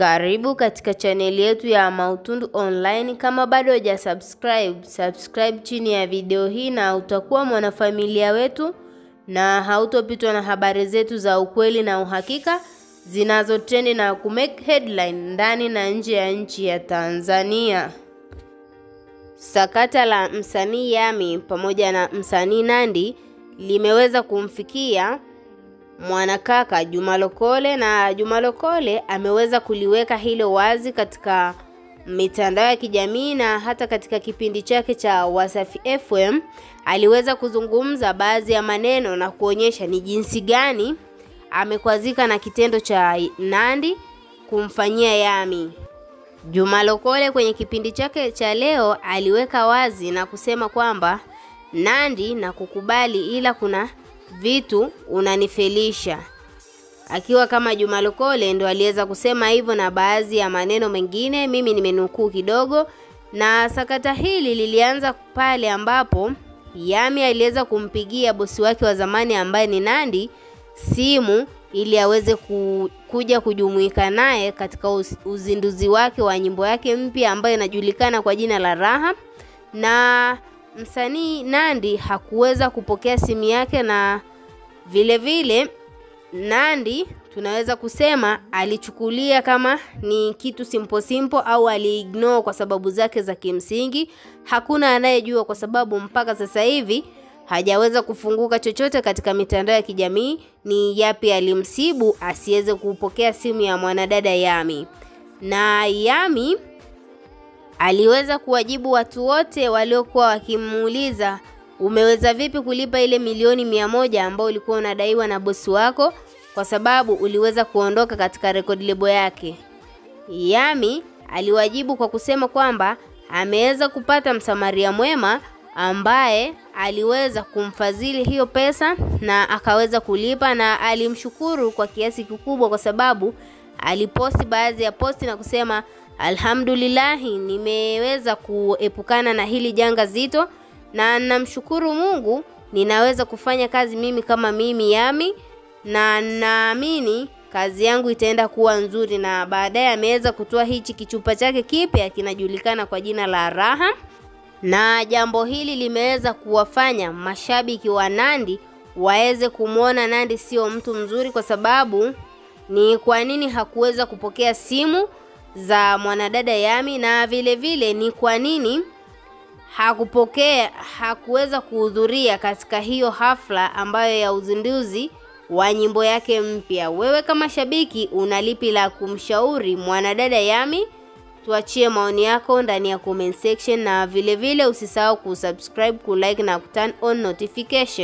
Karibu katika chaneli yetu ya Mautundu Online. Kama bado subscribe chini ya video hii na utakuwa mwanafamilia wetu na hautopitwa na habari zetu za ukweli na uhakika zinazotrend na kumake headline ndani na nje ya nchi ya Tanzania. Sakata la msanii Yammy pamoja na msanii Nandy limeweza kumfikia mwanakaka Juma Lokole, na Juma Lokole ameweza kuliweka hilo wazi katika mitandao ya kijamii na hata katika kipindi chake cha Wasafi FM aliweza kuzungumza baadhi ya maneno na kuonyesha ni jinsi gani amekwazika na kitendo cha Nandy kumfanyia Yammy. Juma Lokole kwenye kipindi chake cha leo aliweka wazi na kusema kwamba Nandy na kukubali, ila kuna vitu unanifelisha. Akiwa kama Juma Lokole ndo aliweza kusema hivyo na baadhi ya maneno mengine mimi nimenukuu kidogo. Na sakata hili lilianza pale ambapo Yammy aliweza kumpigia bosi wake wa zamani ambaye ni Nandy simu ili aweze kuja kujumuika naye katika uzinduzi wake wa nyimbo yake mpya ambayo inajulikana kwa jina la Raha. Na msanii Nandy hakuweza kupokea simu yake, na vile vile Nandy tunaweza kusema alichukulia kama ni kitu simple au aliignore kwa sababu zake za kimsingi. Hakuna anayejua kwa sababu mpaka sasa hivi hajaweza kufunguka chochote katika mitandao ya kijamii ni yapi alimsibu asiweze kupokea simu ya mwanadada Yammy. Na Yammy aliweza kuwajibu watu wote waliokuwa wakimuuliza umeweza vipi kulipa ile milioni 100 ambayo ulikuwa unadaiwa na bosi wako kwa sababu uliweza kuondoka katika record label yake. Yammy aliwajibu kwa kusema kwamba ameweza kupata msamaria mwema ambaye aliweza kumfadhili hiyo pesa na akaweza kulipa, na alimshukuru kwa kiasi kikubwa kwa sababu aliposti baadhi ya posti na kusema alhamdulillah, nimeweza kuepukana na hili janga zito na namshukuru Mungu ninaweza kufanya kazi mimi kama mimi Yammy, na naamini kazi yangu itaenda kuwa nzuri. Na baadaye ameweza kutoa hichi kichupa chake kipya kinajulikana kwa jina la Raha, na jambo hili limeweza kuwafanya mashabiki wa Nandy waweze kumuona Nandy sio mtu mzuri. Kwa sababu ni kwa nini hakuweza kupokea simu za mwanadada Yammy, na vile vile ni kwa nini hakuweza kuhudhuria katika hiyo hafla ambayo ya uzinduzi wa nyimbo yake mpya. Wewe kama shabiki unalipi la kumshauri mwanadada Yammy? Tuachie maoni yako ndani ya comment section, na vile vile usisahau kusubscribe, kulike na kuturn on notification.